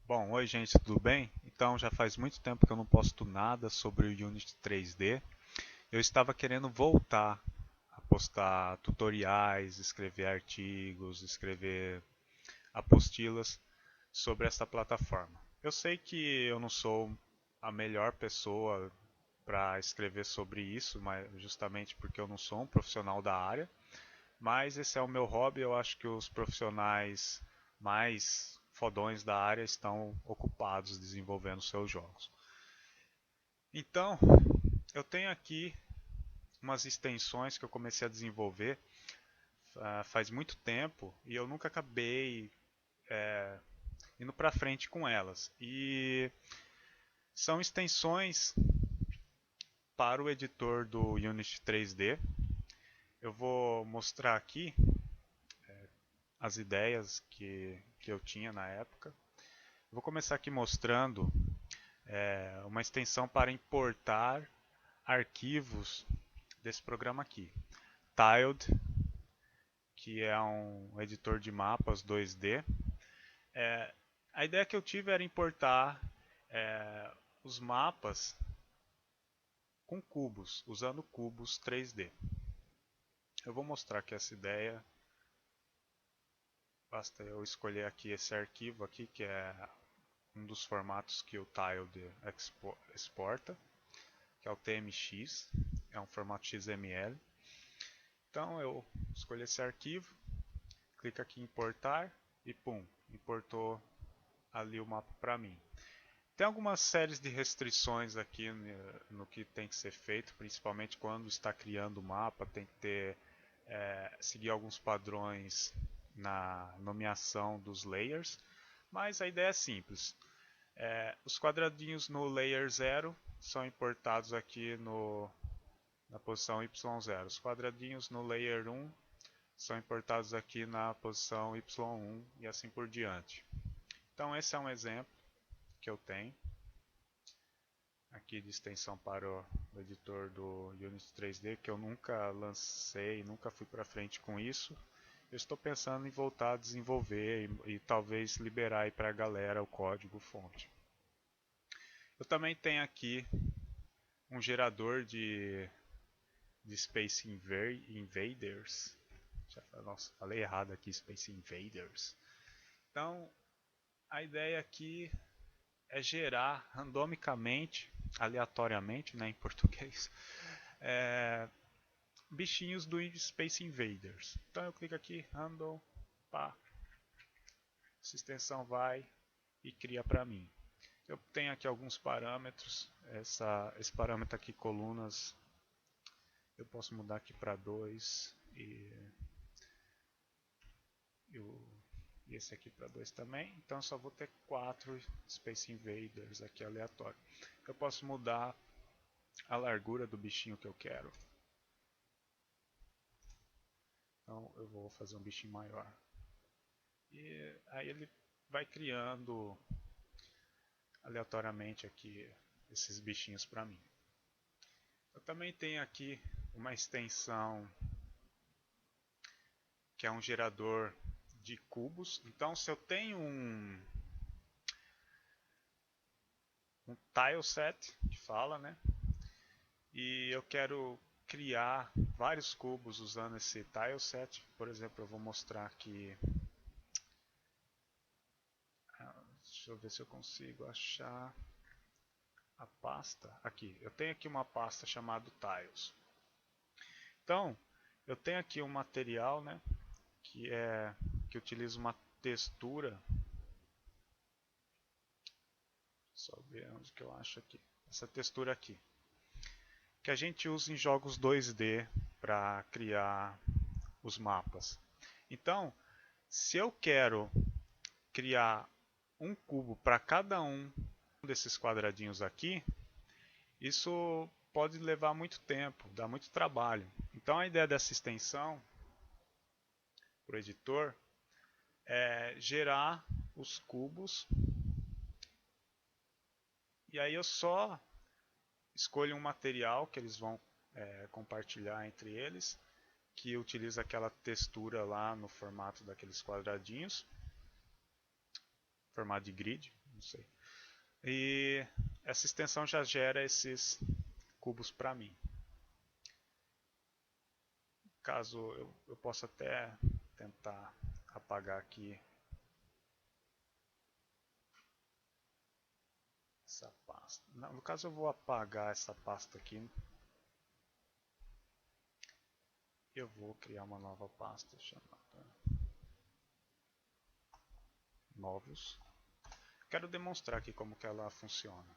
Bom, oi gente, tudo bem? Então já faz muito tempo que eu não posto nada sobre o Unity 3D. Eu estava querendo voltar a postar tutoriais, escrever artigos, escrever apostilas sobre essa plataforma. Eu sei que eu não sou a melhor pessoa para escrever sobre isso, mas justamente porque eu não sou um profissional da área, mas esse é o meu hobby. Eu acho que os profissionais mais fodões da área estão ocupados desenvolvendo seus jogos. Então, eu tenho aqui umas extensões que eu comecei a desenvolver faz muito tempo e eu nunca acabei indo para frente com elas. E são extensões para o editor do Unity 3D. Eu vou mostrar aqui as ideias que eu tinha na época. Vou começar aqui mostrando uma extensão para importar arquivos desse programa aqui. Tiled, que é um editor de mapas 2D. A ideia que eu tive era importar os mapas com cubos, usando cubos 3D. Eu vou mostrar aqui essa ideia. Basta eu escolher aqui esse arquivo aqui, que é um dos formatos que o Tiled exporta, que é o TMX, é um formato XML. Então eu escolho esse arquivo, clico aqui em importar e pum, importou ali o mapa para mim. Tem algumas séries de restrições aqui no que tem que ser feito, principalmente quando está criando o mapa, tem que seguir alguns padrões na nomeação dos layers, mas a ideia é simples. Os quadradinhos no layer 0 são importados aqui na posição Y0. Os quadradinhos no layer 1 são importados aqui na posição Y1 e assim por diante. Então esse é um exemplo que eu tenho aqui de extensão para o editor do Unity 3D, que eu nunca lancei, nunca fui para frente com isso. Eu estou pensando em voltar a desenvolver e talvez liberar para a galera o código fonte. Eu também tenho aqui um gerador de Space Invaders. Nossa, falei errado aqui, Space Invaders. Então, a ideia aqui é gerar randomicamente, aleatoriamente, né, em português, bichinhos do Space Invaders. Então eu clico aqui, random, pá, essa extensão vai e cria para mim. Eu tenho aqui alguns parâmetros, esse parâmetro aqui, colunas, eu posso mudar aqui para 2 e esse aqui para 2 também. Então eu só vou ter 4 Space Invaders aqui aleatório. Eu posso mudar a largura do bichinho que eu quero. Então eu vou fazer um bichinho maior. E aí ele vai criando aleatoriamente aqui esses bichinhos para mim. Eu também tenho aqui uma extensão que é um gerador de cubos. Então se eu tenho um tileset, que fala, né? E eu quero criar vários cubos usando esse tileset. Por exemplo, eu vou mostrar aqui. Deixa eu ver se eu consigo achar a pasta. Aqui, eu tenho aqui uma pasta chamada tiles. Então, eu tenho aqui um material, né, que utiliza uma textura. Só ver onde que eu acho aqui. Essa textura aqui, que a gente usa em jogos 2D para criar os mapas. Então, se eu quero criar um cubo para cada um desses quadradinhos aqui, isso pode levar muito tempo, dá muito trabalho. Então a ideia dessa extensão para o editor é gerar os cubos e aí eu só escolho um material que eles vão compartilhar entre eles, que utiliza aquela textura lá no formato daqueles quadradinhos, formato de grid, sei. E essa extensão já gera esses cubos para mim. Caso eu possa até tentar apagar aqui essa pasta. Não, no caso eu vou apagar essa pasta aqui. Eu vou criar uma nova pasta chamada novos. Quero demonstrar aqui como que ela funciona.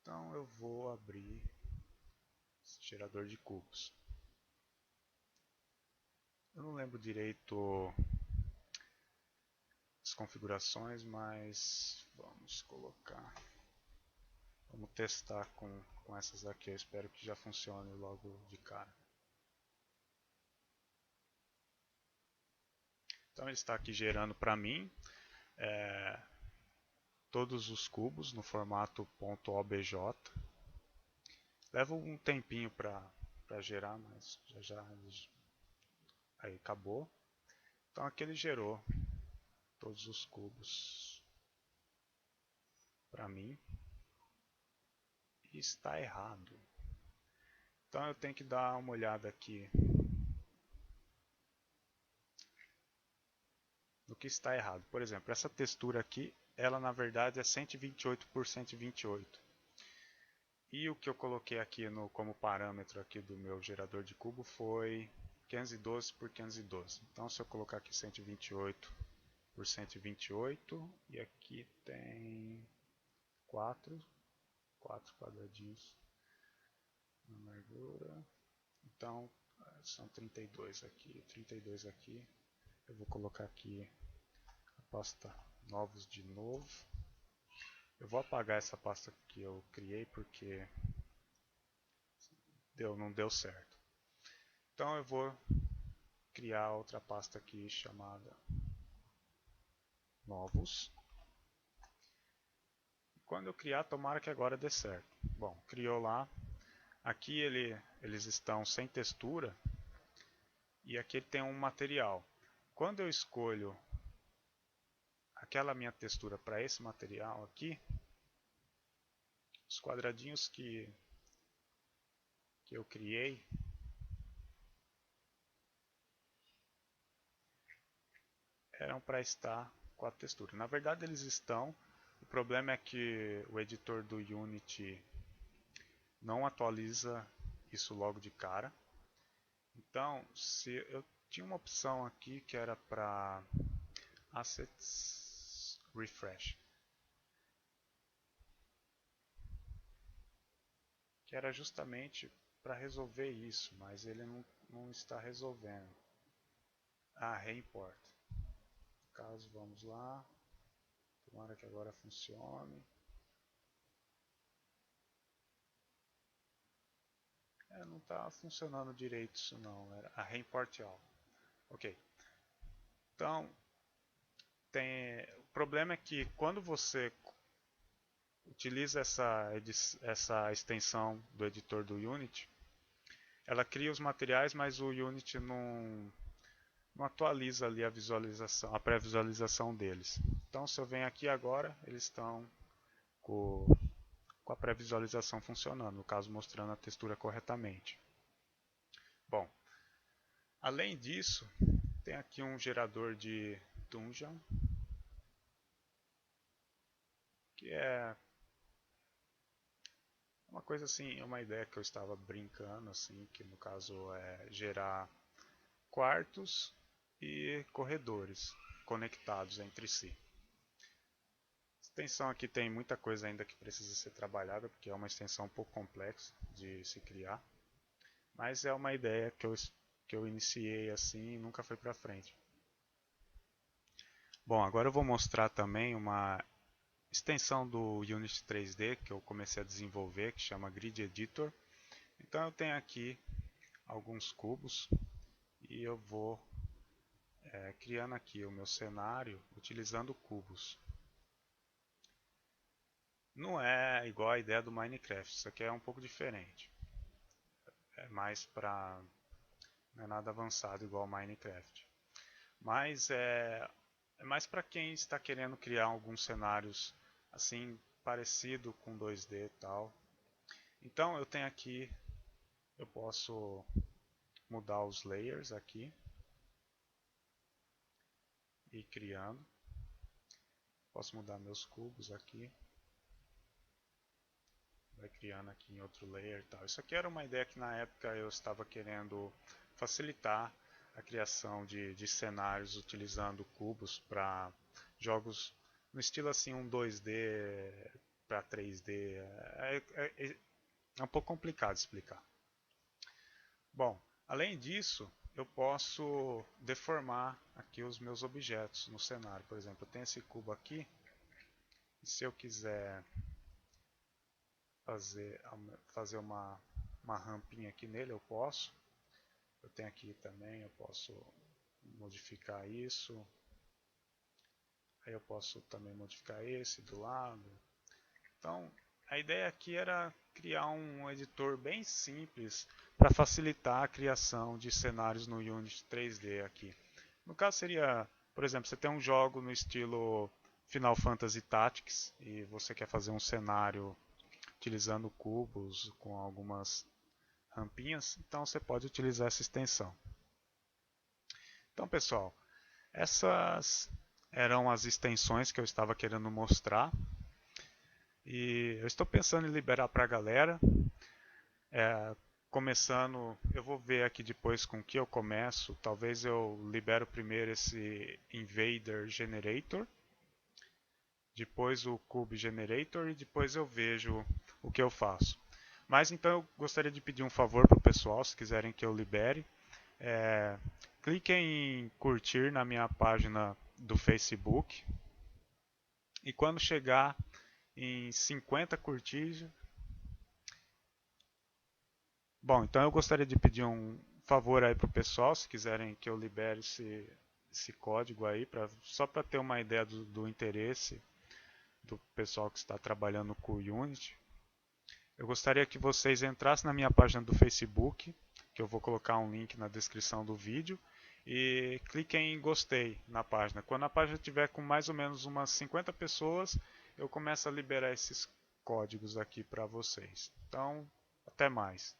Então eu vou abrir esse gerador de cubos. Eu não lembro direito as configurações, mas vamos colocar. Vamos testar com essas aqui. Eu espero que já funcione logo de cara. Então ele está aqui gerando para mim todos os cubos no formato .obj. Leva um tempinho para gerar, mas já aí acabou. Então aqui ele gerou todos os cubos para mim e está errado. Então eu tenho que dar uma olhada aqui no que está errado. Por exemplo, essa textura aqui, ela na verdade é 128 por 128. E o que eu coloquei aqui como parâmetro aqui do meu gerador de cubo foi 512 por 512. Então se eu colocar aqui 128 por 128 e aqui tem 4 quadradinhos na largura. Então são 32 aqui, 32 aqui. Eu vou colocar aqui a pasta novos de novo. Eu vou apagar essa pasta que eu criei porque não deu certo. Então eu vou criar outra pasta aqui chamada novos. Quando eu criar, tomara que agora dê certo. Bom, criou lá. Aqui eles estão sem textura e aqui ele tem um material. Quando eu escolho aquela minha textura para esse material aqui, os quadradinhos que eu criei eram para estar com a textura. Na verdade eles estão, o problema é que o editor do Unity não atualiza isso logo de cara. Então, se eu tinha uma opção aqui que era para Assets Refresh, que era justamente para resolver isso, mas ele não está resolvendo. Reimport. No caso, vamos lá. Tomara que agora funcione. Não está funcionando direito isso não. Era a reimport all. Ok. Então, o problema é que quando você utiliza essa extensão do editor do Unity, ela cria os materiais, mas o Unity não atualiza ali a visualização, a pré-visualização deles. Então, se eu venho aqui agora, eles estão com a pré-visualização funcionando, no caso mostrando a textura corretamente. Bom, além disso, tem aqui um gerador de Dungeon, que é uma coisa assim, uma ideia que eu estava brincando, assim, que no caso é gerar quartos e corredores conectados entre si. A extensão aqui tem muita coisa ainda que precisa ser trabalhada, porque é uma extensão um pouco complexa de se criar, mas é uma ideia que eu iniciei assim e nunca foi para frente. Bom, agora eu vou mostrar também uma extensão do Unity 3D que eu comecei a desenvolver, que chama Grid Editor. Então eu tenho aqui alguns cubos e eu vou criando aqui o meu cenário utilizando cubos. Não é igual a ideia do Minecraft, isso aqui é um pouco diferente. É mais não é nada avançado igual ao Minecraft. Mas É mais para quem está querendo criar alguns cenários assim parecido com 2D e tal. Então eu tenho aqui, eu posso mudar os layers aqui e ir criando. Posso mudar meus cubos aqui. Vai criando aqui em outro layer e tal. Isso aqui era uma ideia que na época eu estava querendo facilitar a criação de cenários utilizando cubos para jogos no estilo assim um 2D para 3D. É um pouco complicado de explicar. Bom, além disso, eu posso deformar aqui os meus objetos no cenário. Por exemplo, eu tenho esse cubo aqui, e se eu quiser fazer uma rampinha aqui nele, eu posso. Eu tenho aqui também, eu posso modificar isso. Aí eu posso também modificar esse do lado. Então, a ideia aqui era criar um editor bem simples para facilitar a criação de cenários no Unity 3D aqui. No caso seria, por exemplo, você tem um jogo no estilo Final Fantasy Tactics e você quer fazer um cenário utilizando cubos com algumas rampinhas, então você pode utilizar essa extensão. Então, pessoal, essas eram as extensões que eu estava querendo mostrar. E eu estou pensando em liberar para a galera. Começando, eu vou ver aqui depois com que eu começo. Talvez eu libero primeiro esse Invader Generator, depois o Cube Generator e depois eu vejo o que eu faço. Mas então eu gostaria de pedir um favor para o pessoal, se quiserem que eu libere. Cliquem em curtir na minha página do Facebook. E quando chegar em 50 curtidas. Bom, então eu gostaria de pedir um favor aí para o pessoal, se quiserem que eu libere esse código aí, só para ter uma ideia do interesse do pessoal que está trabalhando com o Unity. Eu gostaria que vocês entrassem na minha página do Facebook, que eu vou colocar um link na descrição do vídeo, e cliquem em gostei na página. Quando a página tiver com mais ou menos umas 50 pessoas, eu começo a liberar esses códigos aqui para vocês. Então, até mais.